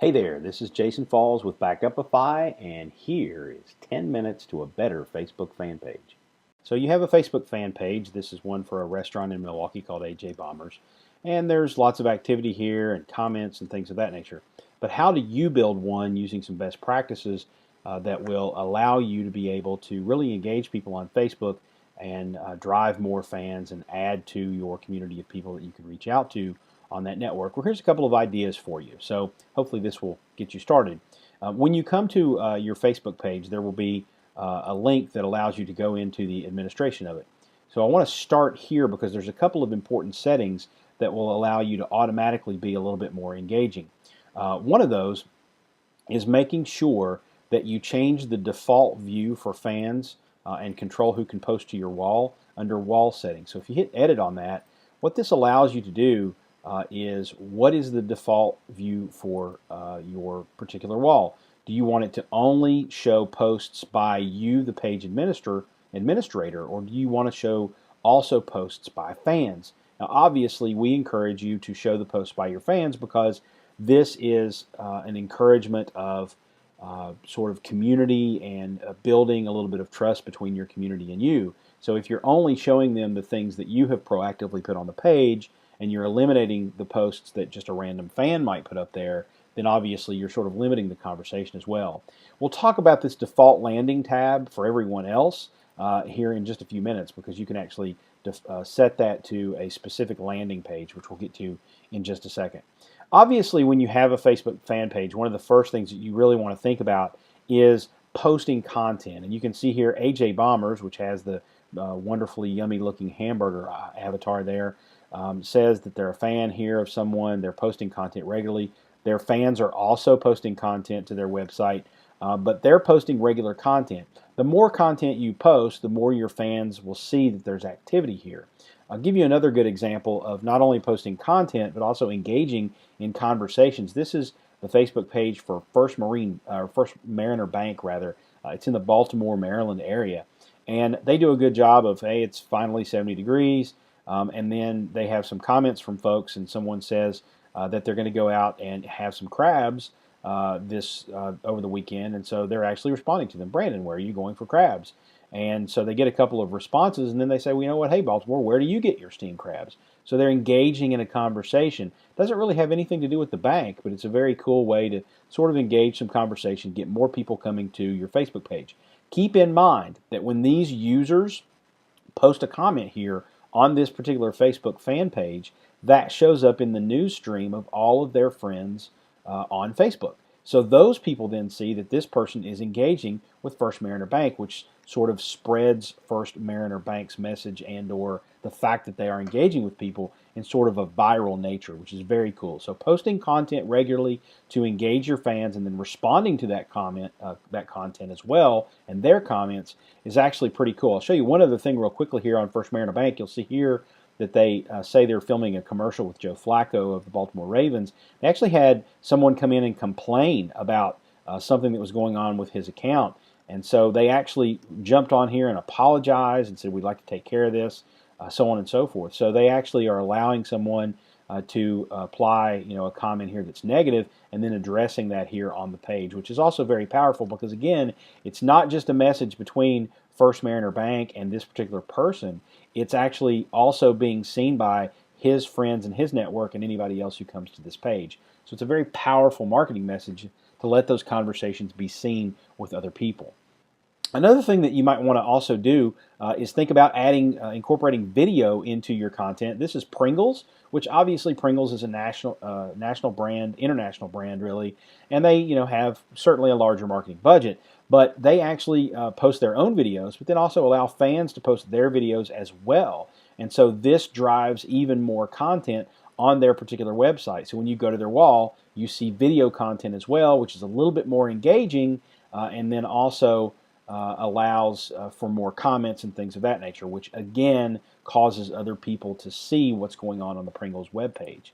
Hey there, this is Jason Falls with Backupify, and here is 10 minutes to a better Facebook fan page. So you have a Facebook fan page. This is one for a restaurant in Milwaukee called AJ Bombers, and there's lots of activity here and comments and things of that nature. But how do you build one using some best practices that will allow you to be able to really engage people on Facebook and drive more fans and add to your community of people that you can reach out to on that network? Well, here's a couple of ideas for you. So hopefully this will get you started. When you come to your Facebook page, there will be a link that allows you to go into the administration of it. So I want to start here because there's a couple of important settings that will allow you to automatically be a little bit more engaging. One of those is making sure that you change the default view for fans and control who can post to your wall under wall settings. So if you hit edit on that, what this allows you to do is what is the default view for your particular wall. Do you want it to only show posts by you, the page administrator, or do you want to show also posts by fans? Now obviously we encourage you to show the posts by your fans because this is an encouragement of sort of community and building a little bit of trust between your community and you. So if you're only showing them the things that you have proactively put on the page and you're eliminating the posts that just a random fan might put up there, then obviously you're sort of limiting the conversation as well. We'll talk about this default landing tab for everyone else here in just a few minutes because you can actually set that to a specific landing page, which we'll get to in just a second. Obviously, when you have a Facebook fan page, one of the first things that you really want to think about is posting content. And you can see here AJ Bombers, which has the wonderfully yummy looking hamburger avatar there, says that they're a fan here of someone. They're posting content regularly. Their fans are also posting content to their website, but they're posting regular content. The more content you post, the more your fans will see that there's activity here. I'll give you another good example of not only posting content but also engaging in conversations. This is the Facebook page for First Mariner Bank, rather. It's in the Baltimore, Maryland area, and they do a good job of, hey, it's finally 70 degrees, and then they have some comments from folks, and someone says that they're going to go out and have some crabs over the weekend, and so they're actually responding to them. Brandon, where are you going for crabs? And so they get a couple of responses, and then they say, well, you know what, hey, Baltimore, where do you get your steamed crabs? So they're engaging in a conversation. Doesn't really have anything to do with the bank, but it's a very cool way to sort of engage some conversation, get more people coming to your Facebook page. Keep in mind that when these users post a comment here on this particular Facebook fan page, that shows up in the news stream of all of their friends on Facebook. So those people then see that this person is engaging with First Mariner Bank, which sort of spreads First Mariner Bank's message and or the fact that they are engaging with people in sort of a viral nature, which is very cool. So posting content regularly to engage your fans and then responding to that content as well and their comments is actually pretty cool. I'll show you one other thing real quickly here on First Mariner Bank. You'll see here that they say they're filming a commercial with Joe Flacco of the Baltimore Ravens. They actually had someone come in and complain about something that was going on with his account. And so they actually jumped on here and apologized and said, we'd like to take care of this, so on and so forth. So they actually are allowing someone to apply a comment here that's negative and then addressing that here on the page, which is also very powerful because, again, it's not just a message between First Mariner Bank and this particular person. It's actually also being seen by his friends and his network and anybody else who comes to this page. So it's a very powerful marketing message to let those conversations be seen with other people. Another thing that you might want to also do is think about incorporating video into your content. This is Pringles, which obviously Pringles is a national brand, international brand really, and they have certainly a larger marketing budget. But they actually post their own videos, but then also allow fans to post their videos as well. And so this drives even more content on their particular website. So when you go to their wall, you see video content as well, which is a little bit more engaging, and then also allows for more comments and things of that nature, which again causes other people to see what's going on the Pringles webpage.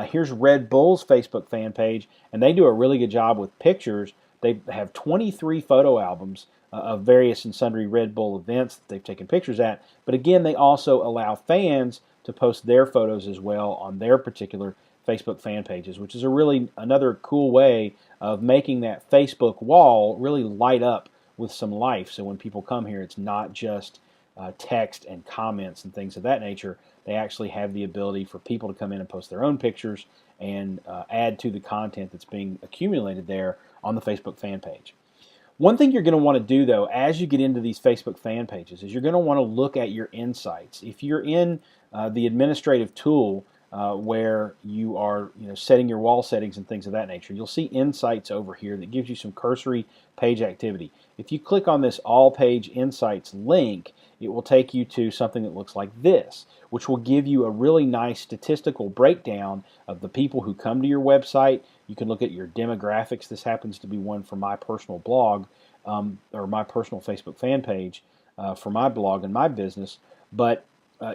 Here's Red Bull's Facebook fan page, and they do a really good job with pictures. They have 23 photo albums of various and sundry Red Bull events that they've taken pictures at, but again, they also allow fans to post their photos as well on their particular Facebook fan pages, which is another cool way of making that Facebook wall really light up with some life. So when people come here, it's not just text and comments and things of that nature. They actually have the ability for people to come in and post their own pictures and add to the content that's being accumulated there on the Facebook fan page. One thing you're going to want to do, though, as you get into these Facebook fan pages is you're going to want to look at your insights. If you're in the administrative tool where you are setting your wall settings and things of that nature, you'll see insights over here that gives you some cursory page activity. If you click on this all page insights link, it will take you to something that looks like this, which will give you a really nice statistical breakdown of the people who come to your website. You can look at your demographics. This happens to be one for my personal blog or my personal Facebook fan page for my blog and my business. But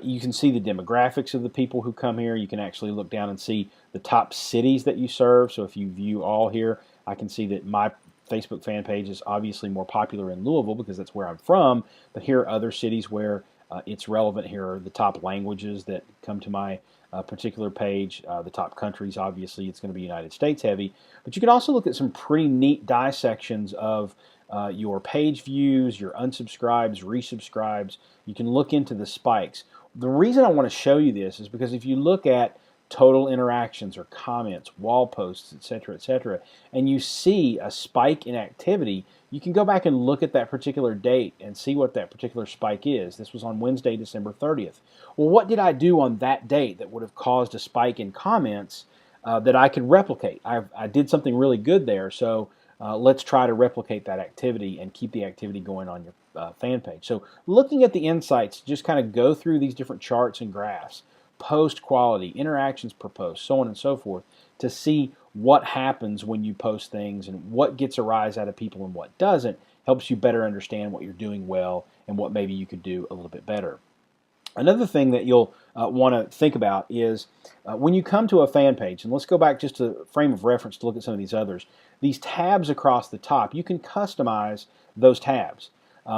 you can see the demographics of the people who come here. You can actually look down and see the top cities that you serve. So if you view all here, I can see that my Facebook fan page is obviously more popular in Louisville because that's where I'm from, but here are other cities where it's relevant. Here are the top languages that come to my particular page, the top countries. Obviously it's going to be United States heavy, but you can also look at some pretty neat dissections of your page views, your unsubscribes, resubscribes. You can look into the spikes. The reason I want to show you this is because if you look at total interactions or comments, wall posts, etc., and you see a spike in activity, you can go back and look at that particular date and see what that particular spike is. This was on Wednesday, December 30th. Well, what did I do on that date that would have caused a spike in comments that I could replicate? I did something really good there, so let's try to replicate that activity and keep the activity going on your fan page. So looking at the insights, just kind of go through these different charts and graphs, post quality, interactions per post, so on and so forth, to see what happens when you post things and what gets a rise out of people and what doesn't. Helps you better understand what you're doing well and what maybe you could do a little bit better. Another thing that you'll want to think about is when you come to a fan page, and let's go back just to frame of reference to look at some of these others, these tabs across the top, you can customize those tabs.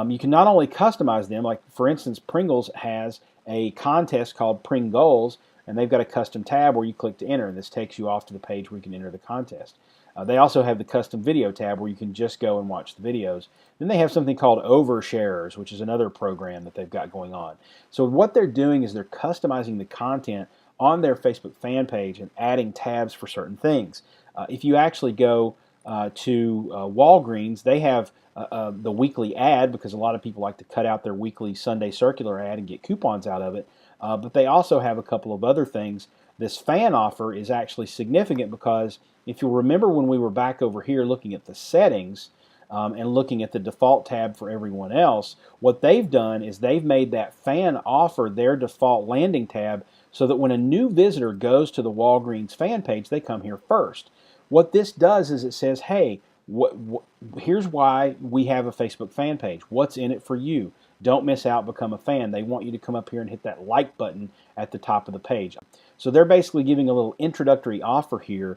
You can not only customize them, like for instance, Pringles has a contest called Pring Goals, and they've got a custom tab where you click to enter, and this takes you off to the page where you can enter the contest. They also have the custom video tab where you can just go and watch the videos. Then they have something called Oversharers, which is another program that they've got going on. So what they're doing is they're customizing the content on their Facebook fan page and adding tabs for certain things. If you actually go to Walgreens, they have the weekly ad, because a lot of people like to cut out their weekly Sunday circular ad and get coupons out of it. But they also have a couple of other things. This fan offer is actually significant because if you'll remember when we were back over here looking at the settings and looking at the default tab for everyone else, what they've done is they've made that fan offer their default landing tab so that when a new visitor goes to the Walgreens fan page, they come here first. What this does is it says, hey, here's why we have a Facebook fan page. What's in it for you? Don't miss out, become a fan. They want you to come up here and hit that like button at the top of the page. So they're basically giving a little introductory offer here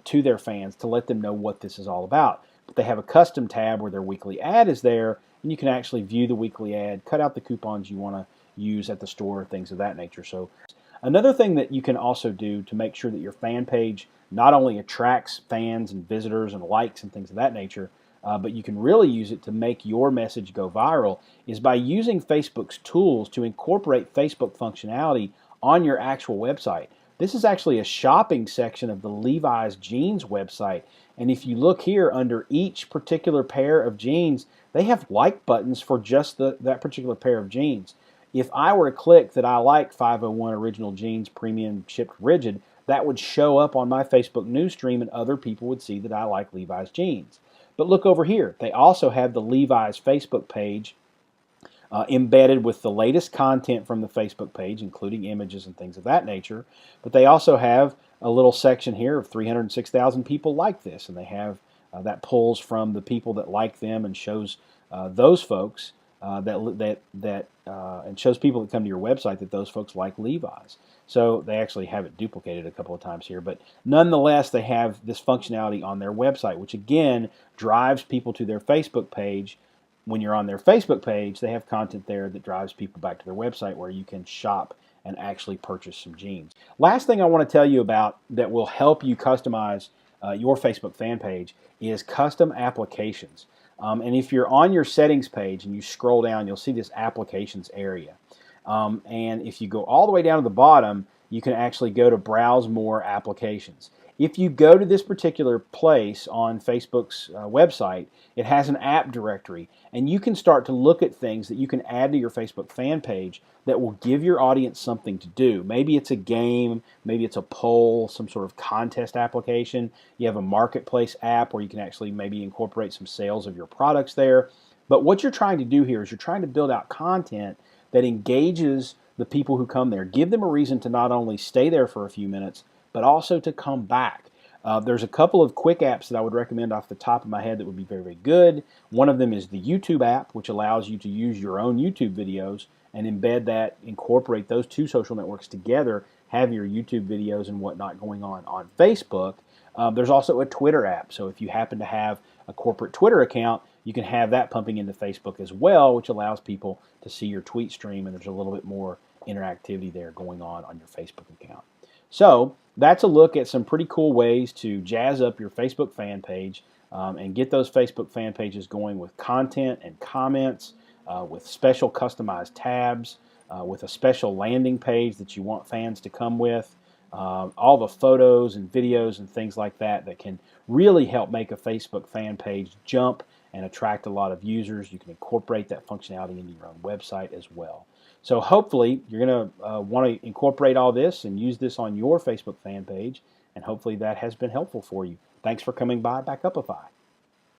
to their fans to let them know what this is all about. But they have a custom tab where their weekly ad is there, and you can actually view the weekly ad, cut out the coupons you want to use at the store, things of that nature. So another thing that you can also do to make sure that your fan page not only attracts fans and visitors and likes and things of that nature, but you can really use it to make your message go viral, is by using Facebook's tools to incorporate Facebook functionality on your actual website. This is actually a shopping section of the Levi's jeans website, and if you look here under each particular pair of jeans, they have like buttons for just that particular pair of jeans. If I were to click that I like 501 Original Jeans Premium Shipped Rigid, that would show up on my Facebook news stream and other people would see that I like Levi's jeans. But look over here. They also have the Levi's Facebook page embedded with the latest content from the Facebook page, including images and things of that nature. But they also have a little section here of 306,000 people like this, and they have that pulls from the people that like them and shows those folks and shows people that come to your website that those folks like Levi's. So they actually have it duplicated a couple of times here, but nonetheless they have this functionality on their website, which again drives people to their Facebook page. When you're on their Facebook page, they have content there that drives people back to their website where you can shop and actually purchase some jeans. Last thing I want to tell you about that will help you customize your Facebook fan page is custom applications. And if you're on your settings page and you scroll down, you'll see this applications area. And if you go all the way down to the bottom, you can actually go to browse more applications. If you go to this particular place on Facebook's website, it has an app directory, and you can start to look at things that you can add to your Facebook fan page that will give your audience something to do. Maybe it's a game, maybe it's a poll, some sort of contest application. You have a marketplace app where you can actually maybe incorporate some sales of your products there. But what you're trying to do here is you're trying to build out content that engages the people who come there. Give them a reason to not only stay there for a few minutes, but also to come back. There's a couple of quick apps that I would recommend off the top of my head that would be very, very good. One of them is the YouTube app, which allows you to use your own YouTube videos and embed that, incorporate those two social networks together, have your YouTube videos and whatnot going on Facebook. There's also a Twitter app, so if you happen to have a corporate Twitter account, you can have that pumping into Facebook as well, which allows people to see your tweet stream, and there's a little bit more interactivity there going on your Facebook account. So that's a look at some pretty cool ways to jazz up your Facebook fan page and get those Facebook fan pages going with content and comments, with special customized tabs, with a special landing page that you want fans to come with, all the photos and videos and things like that that can really help make a Facebook fan page jump and attract a lot of users. You can incorporate that functionality into your own website as well. So hopefully you're going to want to incorporate all this and use this on your Facebook fan page, and hopefully that has been helpful for you. Thanks for coming by Backupify.